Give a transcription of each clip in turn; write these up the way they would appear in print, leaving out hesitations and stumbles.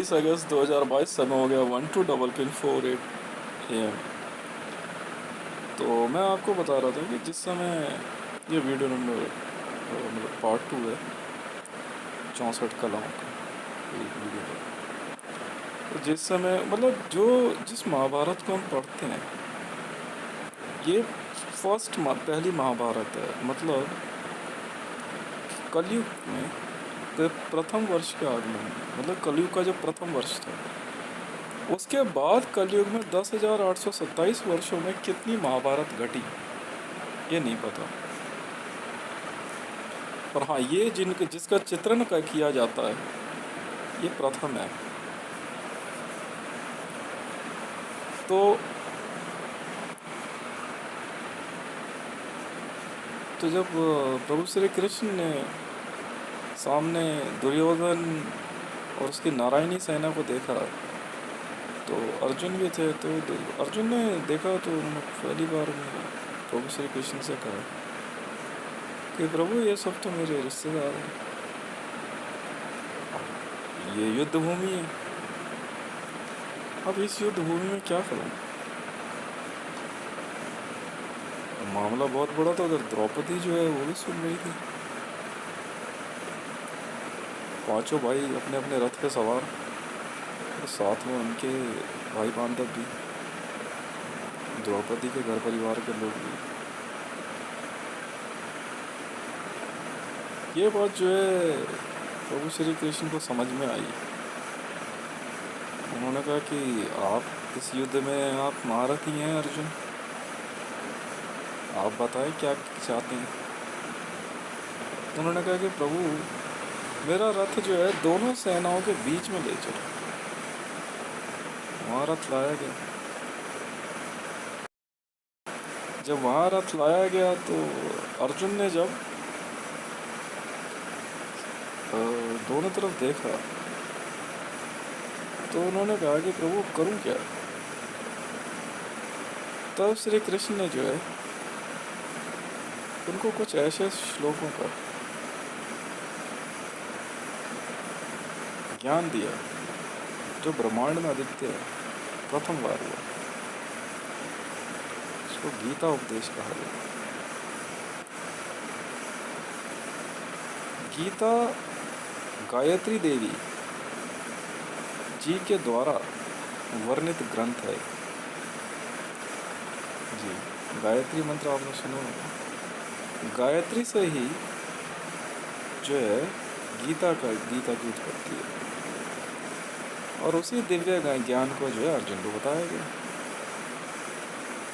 20 अगस्त 2022 समय हो गया 12:48 AM। तो मैं आपको बता रहा था कि जिस समय ये वीडियो नंबर मतलब पार्ट 2 है 64 कलाओं का एक वीडियो है। तो जिस समय मतलब जिस महाभारत को हम पढ़ते हैं ये पहली महाभारत है। मतलब कलयुग में प्रथम वर्ष के आगमन में, मतलब कलयुग का जो प्रथम वर्ष था उसके बाद कलयुग में 10,827 वर्षों में कितनी महाभारत घटी ये नहीं पता। पर हाँ, ये जिसका चित्रण किया जाता है ये प्रथम है। तो जब प्रभु श्री कृष्ण ने सामने दुर्योधन और उसकी नारायणी सेना को देखा तो अर्जुन भी थे। तो अर्जुन ने देखा तो उन्होंने पहली बार में प्रभु श्री कृष्ण से कहा कि प्रभु ये सब तो मेरे रिश्तेदार हैं, ये युद्ध भूमि है, अब इस युद्ध भूमि में क्या करूं। मामला बहुत बड़ा था। उधर द्रौपदी जो है वो भी सुन रही थी। पांचों भाई अपने अपने रथ पे सवार और साथ में उनके भाई बांधव भी, द्रौपदी के घर परिवार के लोग भी। ये बात जो है प्रभु श्री कृष्ण को समझ में आई। उन्होंने कहा कि आप इस युद्ध में आप महारथी हैं अर्जुन, आप बताएं क्या चाहते हैं। उन्होंने कहा कि प्रभु मेरा रथ जो है दोनों सेनाओं के बीच में ले चलो। वहाँ रथ लाया गया। जब वहाँ रथ लाया गया तो अर्जुन ने जब दोनों तरफ देखा तो उन्होंने कहा कि प्रभु करूं क्या। तब श्री कृष्ण ने जो है उनको कुछ ऐसे श्लोकों का ज्ञान दिया जो ब्रह्मांड में अद्वितीय है, प्रथम बार हुआ। इसको गीता उपदेश कहा गया। गीता गायत्री देवी जी के द्वारा वर्णित ग्रंथ है जी। गायत्री मंत्र आपने सुना होगा। गायत्री से ही जो है गीता की उत्पत्ति है और उसी दिव्य ज्ञान को जो है अर्जुन को बताया गया।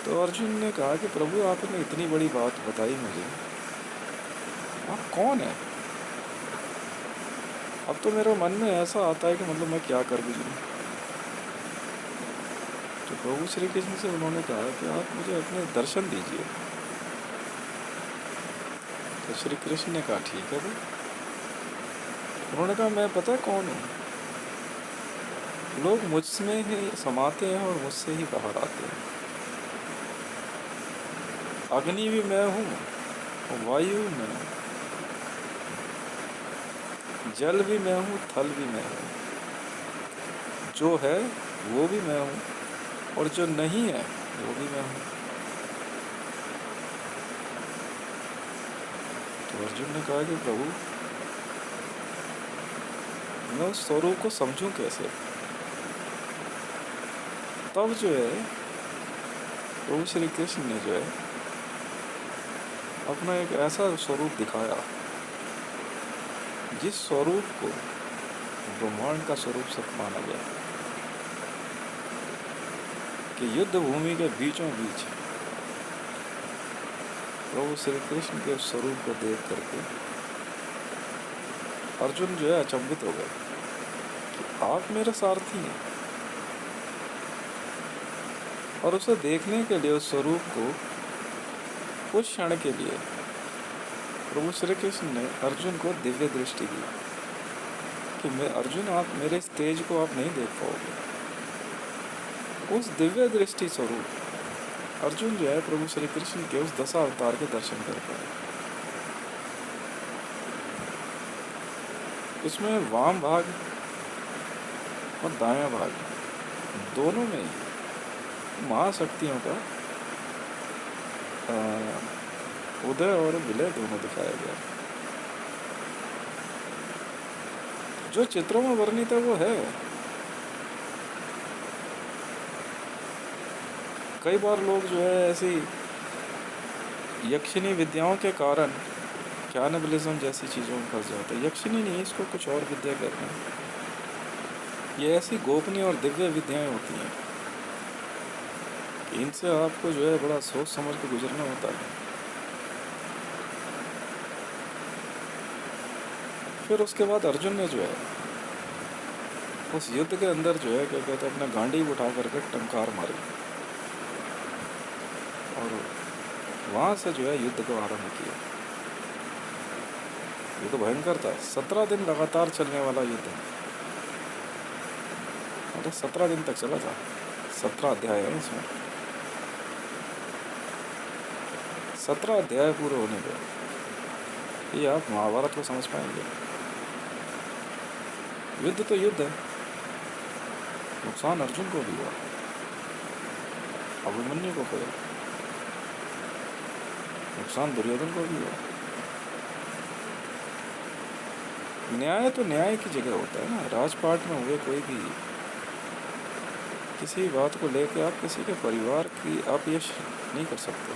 तो अर्जुन ने कहा कि प्रभु आपने इतनी बड़ी बात बताई मुझे, आप कौन है। अब तो मेरे मन में ऐसा आता है कि मतलब मैं क्या कर गुजरूं। तो प्रभु श्री कृष्ण से उन्होंने कहा कि आप मुझे अपने दर्शन दीजिए। तो श्री कृष्ण ने कहा ठीक है भाई। उन्होंने कहा मैं पता कौन हूँ, लोग मुझमें ही समाते हैं और मुझसे ही बाहर आते हैं। अग्नि भी मैं हूँ, वायु मैं हूँ, जल भी मैं हूँ, थल भी मैं हूँ, जो है वो भी मैं हूँ और जो नहीं है वो भी मैं हूँ। तो अर्जुन ने कहा कि प्रभु मैं उस स्वरूप को समझूं कैसे। तब जो है प्रभु श्री कृष्ण ने जो है अपना एक ऐसा स्वरूप दिखाया जिस स्वरूप को ब्रह्मांड का स्वरूप सब माना गया कि युद्ध भूमि के बीचों बीच प्रभु श्री कृष्ण के स्वरूप को देख करके अर्जुन जो है अचंभित हो गए कि आप मेरे सारथी हैं। और उसे देखने के लिए उस स्वरूप को कुछ क्षण के लिए प्रभु श्री कृष्ण ने अर्जुन को दिव्य दृष्टि दी कि मैं अर्जुन आप मेरे इस तेज को आप नहीं देख पाओगे। उस दिव्य दृष्टि स्वरूप अर्जुन जो है प्रभु श्री कृष्ण के उस दशा अवतार के दर्शन कर पाए। इसमें वाम भाग और दायां भाग, दोनों में ही महाशक्तियों का उदय और विलय दोनों दिखाया गया। जो चित्रों में वर्णित है वो है। कई बार लोग जो है ऐसी यक्षिणी विद्याओं के कारण कैनिबलिज्म जैसी चीज़ों में फंस जाते हैं। यक्षिणी नहीं, इसको कुछ और विद्या कहते हैं। ये ऐसी गोपनीय और दिव्य विद्याएं होती हैं, इनसे आपको जो है बड़ा सोच समझ के गुजरना होता है। फिर उसके बाद अर्जुन ने जो है उस युद्ध के अंदर जो है क्या कहते हैं अपना गांडीव उठा करके टंकार मारी और वहाँ से जो है युद्ध को आरंभ किया। ये तो भयंकर था, 17 दिन लगातार चलने वाला युद्ध। मतलब 17 दिन तक चला था। 17 अध्याय है इसमें। 17 अध्याय पूरे होने पे ये आप महाभारत को समझ पाएंगे। युद्ध तो युद्ध है। नुकसान अर्जुन को भी हुआ, अभिमन्यु को हुआ, नुकसान दुर्योधन को भी हुआ। न्याय तो न्याय की जगह होता है ना। राजपाट में हुए कोई भी किसी बात को लेकर आप किसी के परिवार की आप ये नहीं कर सकते,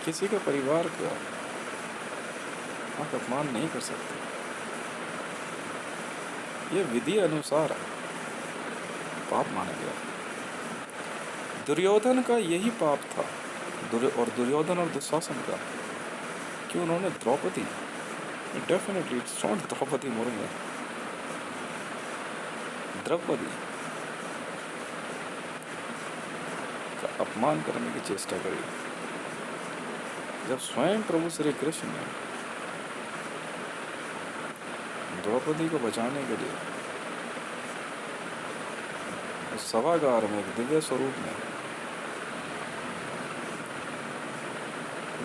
किसी के परिवार का आप अपमान नहीं कर सकते। ये विधि अनुसार पाप माना गया। दुर्योधन का यही पाप था, और दुर्योधन और दुशासन का, कि उन्होंने Draupadi, definitely it's not Draupadi Murmu, Draupadi का अपमान करने की चेष्टा करी। जब स्वयं प्रभु श्री कृष्ण ने द्रौपदी को बचाने के लिए उस सभागार में एक दिव्य स्वरूप में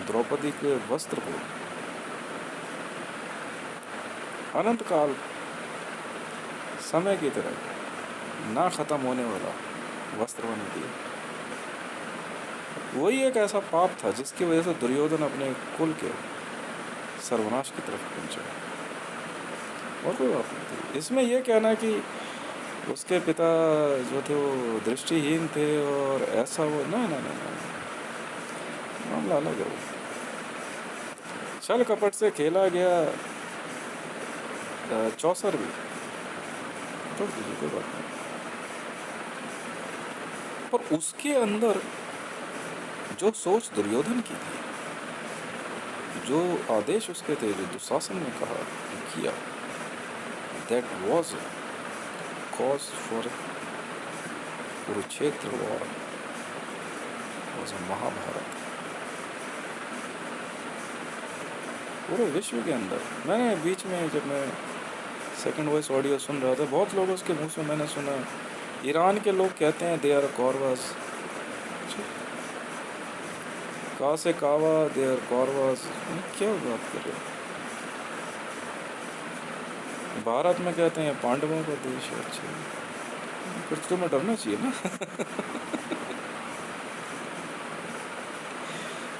द्रौपदी के वस्त्र को अनंत काल समय की तरह ना खत्म होने वाला वस्त्र बना दिया। वही एक ऐसा पाप था जिसकी वजह से दुर्योधन अपने कुल के सर्वनाश की तरफ पहुंचा। और कोई बात नहीं थी इसमें। यह कहना कि उसके पिता जो थे वो दृष्टिहीन थे और ऐसा वो, ना ना ना ना, मामला अलग है। वो छल कपट से खेला गया चौसर भी छोड़ दीजिए, कोई बात नहीं। पर उसके अंदर जो सोच दुर्योधन की थी, जो आदेश उसके थे, जो दुशासन ने कहा किया, that was cause for Kurukshetra war, was Mahabharat. पूरे विश्व के अंदर, मैंने बीच में जब मैं सेकंड वॉइस ऑडियो सुन रहा था, बहुत लोग उसके मुंह से मैंने सुना ईरान के लोग कहते हैं दे आर कौरवास, का से कावा दे आर कौरवास। क्या बात कर रहे हो? भारत में कहते हैं पांडवों का देश है। अच्छा, फिर तो तुम्हें डरना चाहिए ना।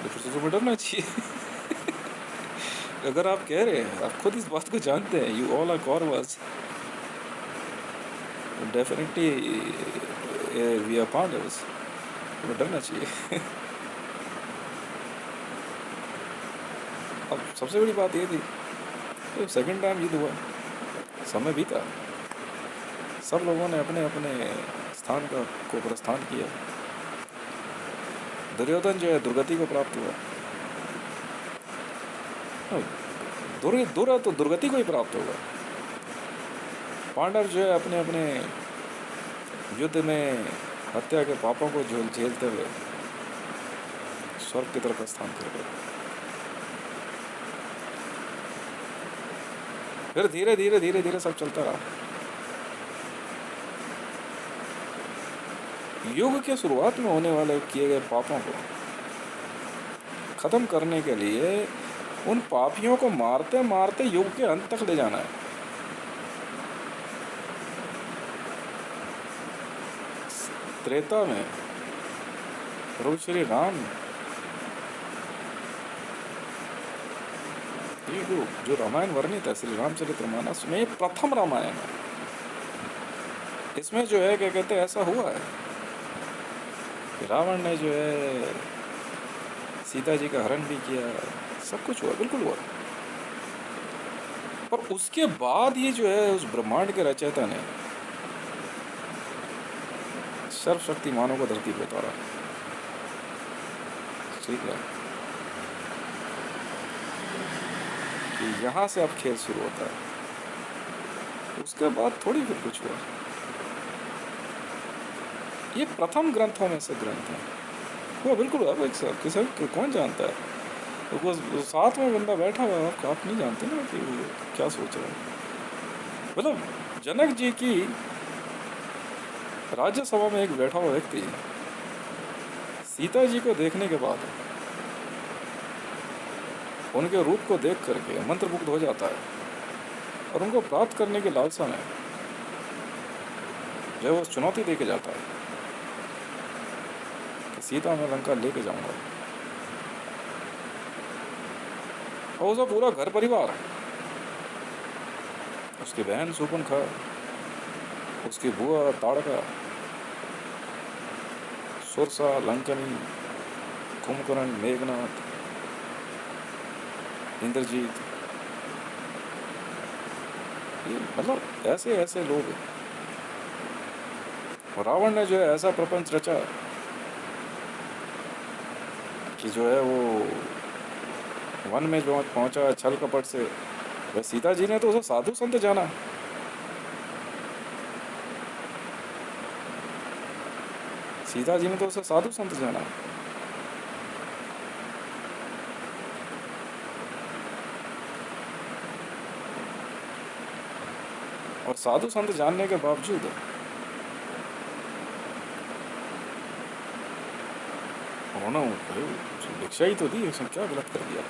फिर तो तुम्हें डरना चाहिए। अगर आप कह रहे हैं, आप खुद इस बात को जानते हैं, you all are Kauravas, definitely we are Pandavas, तुम्हें डरना चाहिए। अब सबसे बड़ी बात ये थी तो सेकंड टाइम युद्ध हुआ, समय बीता, सब लोगों ने अपने अपने स्थान को प्रस्थान किया। दुर्योधन जो है दुर्गति को प्राप्त हुआ। तो दुर्गति को ही प्राप्त होगा। पांडव जो है अपने अपने युद्ध में हत्या के पापों को झेलते हुए स्वर्ग की तरफ प्रस्थान कर गए। फिर धीरे धीरे धीरे धीरे सब चलता रहा। युग के शुरुआत में होने वाले किए गए पापों को खत्म करने के लिए उन पापियों को मारते मारते युग के अंत तक ले जाना है। त्रेता में प्रभु श्री राम, ये जो रामायण वर्णित है श्री रामचरितमानस में, ये प्रथम रामायण है। इसमें जो है क्या कहते हैं, ऐसा हुआ है कि रावण ने जो है सीता जी का हरण भी किया, सब कुछ हुआ, बिल्कुल हुआ। पर उसके बाद ही जो है उस ब्रह्मांड के रचयिता ने सर्वशक्तिमानों को धरती पर उतारा। ठीक है, कि यहाँ से अब खेल शुरू होता है। उसके बाद थोड़ी फिर कुछ हुआ। ये प्रथम ग्रंथों में से ग्रंथ है। वो बिल्कुल अब एक किसी कौन जानता है, तो वो साथ में बंदा बैठा हुआ है, आप नहीं जानते ना कि वो क्या सोच रहा है। मतलब जनक जी की राज्यसभा में एक बैठा हुआ व्यक्ति सीता जी को देखने के बाद उनके रूप को देख करके मंत्रमुग्ध हो जाता है, और उनको प्राप्त करने की लालसा में जो वो चुनौती दे के जाता है कि सीता मैं लंका लेके जाऊंगा। और उसका पूरा घर परिवार, उसकी बहन शूर्पणखा, उसकी बुआ ताड़का, सुरसा, लंकनी, कुंभकर्ण, मेघनाथ, इंद्रजीत, ये मतलब ऐसे ऐसे लोग हैं। और रावण ने जो है ऐसा प्रपंच रचा कि जो है वो वन में जो पहुंचा छल कपट से। वह सीता जी ने तो उसे साधु संत जाना, सीता जी ने तो उसे साधु संत जाना। और साधु संत जानने के बावजूद उन्होंने भिक्षा ही तो दी, उसने क्या गलत कर दिया।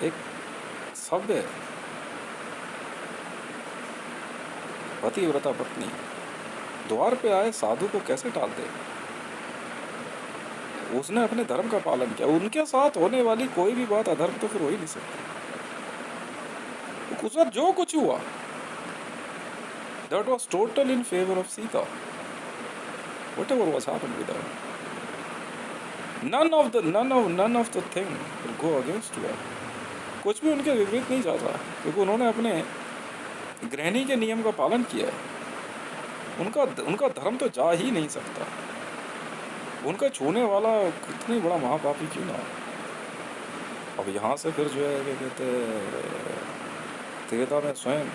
एक सभ्य पतिव्रता पत्नी द्वार पे आए साधु को कैसे टाल दे। उसने अपने धर्म का पालन किया। उनके साथ होने वाली कोई भी बात अधर्म तो फिर हो ही नहीं सकती। उसके साथ जो कुछ हुआ that was total in favor of Sita. Whatever was happened with her, none of the thing will go against her. कुछ भी उनके विपरीत नहीं जाता, क्योंकि उन्होंने अपने गृहिणी के नियम का पालन किया है। उनका धर्म तो जा ही नहीं सकता। उनका छूने वाला कितनी बड़ा महापापी क्यों ना। अब यहाँ से फिर जो है क्या कहते त्रेता में स्वयं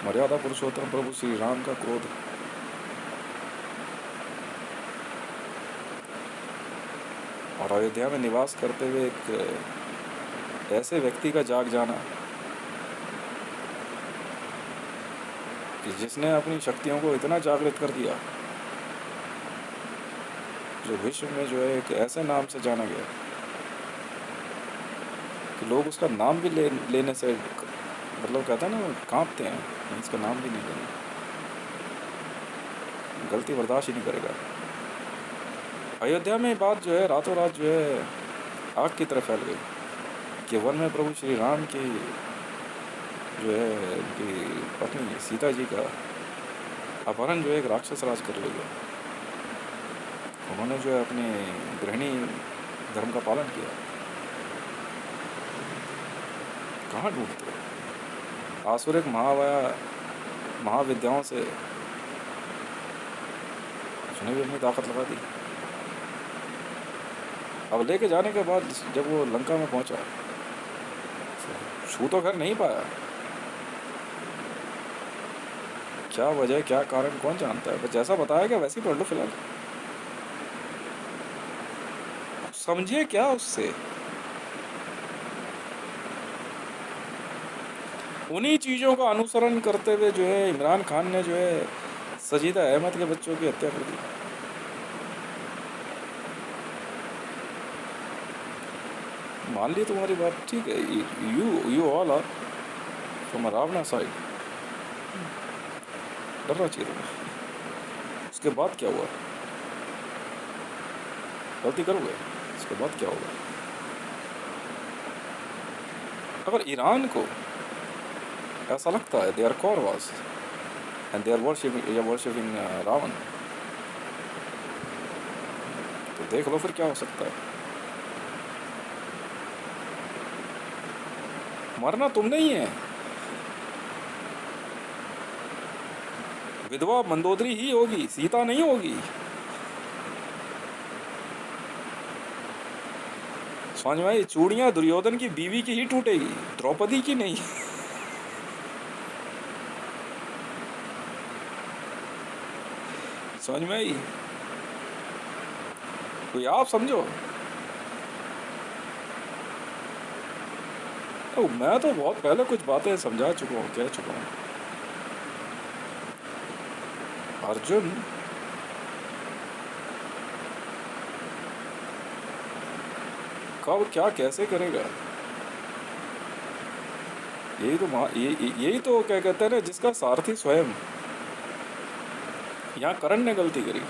मर्यादा पुरुषोत्तम प्रभु श्री राम का क्रोध, और अयोध्या में निवास करते हुए एक ऐसे व्यक्ति का जाग जाना कि जिसने अपनी शक्तियों को इतना जागृत कर दिया, जो विश्व में जो है एक ऐसे नाम से जाना गया कि लोग उसका नाम भी लेने से मतलब कहता है ना कांपते हैं, इसका नाम भी नहीं लेना, गलती बर्दाश्त ही नहीं करेगा। अयोध्या में बात जो है रातों रात जो है आग की तरह फैल गई कि वन में प्रभु श्री राम की जो है उनकी पत्नी सीता जी का अपहरण जो है एक राक्षस राज कर लिया। उन्होंने जो है अपने गृहिणी धर्म का पालन किया। कहाँ ढूंढते आसुरिक महाविद्याओं से उसने भी अपनी ताकत लगा दी। अब लेके जाने के बाद जब वो लंका में पहुंचा, छू तो घर नहीं पाया। क्या वजह क्या कारण कौन जानता है, बस जैसा बताया गया वैसे ही पढ़ लो फिलहाल। समझिए क्या उससे। उन्हीं चीज़ों का अनुसरण करते हुए जो है इमरान खान ने जो है सजीदा अहमद के बच्चों की हत्या कर दी। मान ली तुम्हारी बात ठीक है, you all are from Ravana side, डरना चाहिए तुम्हें। उसके उसके बाद क्या हुआ? गलती करोगे? उसके बाद क्या होगा? अगर ईरान को ऐसा लगता है they are Kauravas and they are worshipping Ravan, तो देख लो फिर क्या हो सकता है। मरना तुमने ही है। विधवा मंदोदरी ही होगी, सीता नहीं होगी। समझ में आई? चूड़ियां दुर्योधन की बीवी की ही टूटेगी, द्रौपदी की नहीं। समझ में आई? कोई आप समझो। मैं तो बहुत पहले कुछ बातें समझा चुका हूँ, कह चुका हूँ। अर्जुन कब क्या कैसे करेगा, यही तो क्या कहते हैं ना, जिसका सारथी स्वयं। यहाँ करण ने गलती करी,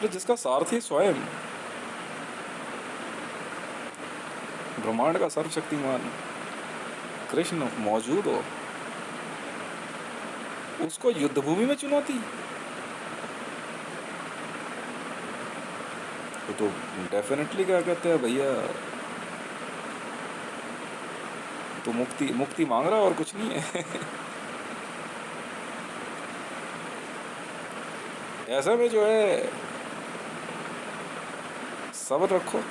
तो जिसका सारथी स्वयं ब्रह्मांड का सर्वशक्तिमान कृष्ण मौजूद हो, उसको युद्ध भूमि में चुनौती, तो डेफिनेटली क्या कहते हैं भैया, तो मुक्ति मुक्ति मांग रहा और कुछ नहीं है। ऐसे में जो है सब्र रखो।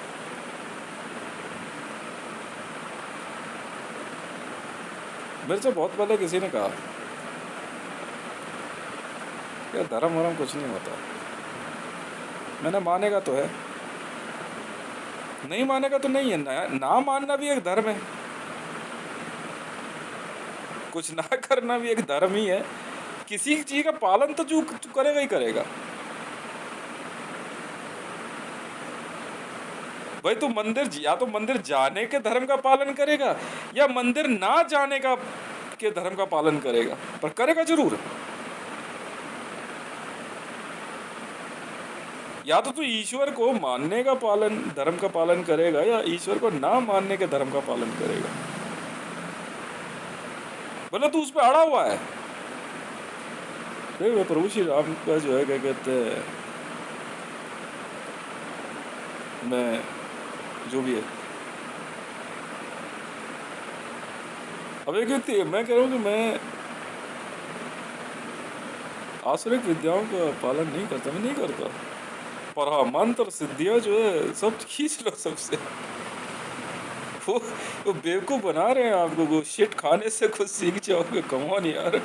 मेरे से बहुत पहले किसी ने कहा क्या धर्म वरम कुछ नहीं होता। मैंने मानेगा तो है, नहीं मानेगा तो नहीं है। ना मानना भी एक धर्म है, कुछ ना करना भी एक धर्म ही है। किसी चीज का पालन तो जो करेगा ही करेगा। भाई तो मंदिर, या तो मंदिर जाने के धर्म का पालन करेगा, या मंदिर ना जाने का के धर्म का पालन करेगा, पर करेगा जरूर। या तो तू ईश्वर को मानने का पालन, धर्म का पालन करेगा, या ईश्वर को ना मानने के धर्म का पालन करेगा। बोले तू उस पर अड़ा हुआ है। देख प्रभु श्री राम का जो है क्या कहते हैं, मैं जो भी है, अब एक व्यक्ति, मैं कह रहा हूँ कि मैं आसुरिक विद्याओं का पालन नहीं करता, मैं नहीं करता। पर हाँ मंत्र सिद्धियां जो है सब खींच लो सबसे। वो बेवकूफ बना रहे हैं आपको, वो शिट खाने से कुछ सीख जाओगे, कमॉन यार।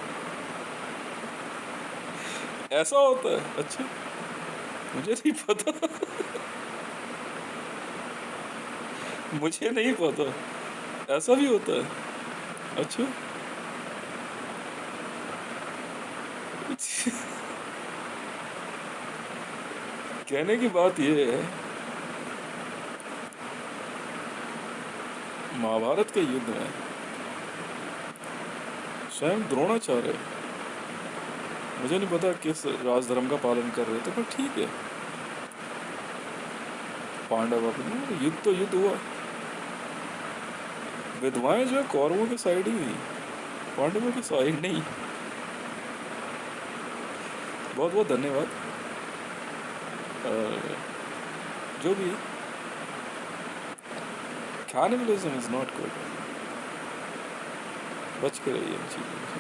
ऐसा होता है? अच्छा मुझे नहीं पता। मुझे नहीं पता ऐसा भी होता है। अच्छा कहने की बात ये है, महाभारत के युद्ध में स्वयं द्रोणाचार्य, मुझे नहीं पता किस राजधर्म का पालन कर रहे थे, पर ठीक है, पांडव अपने युद्ध तो युद्ध हुआ। विधवाएं जो है कौरवों की साइड ही हुई, पांडवों की साइड नहीं। बहुत बहुत धन्यवाद। जो भी कैनिबलिज्म इज नॉट गुड, बच के रहिए इन चीज़ों से।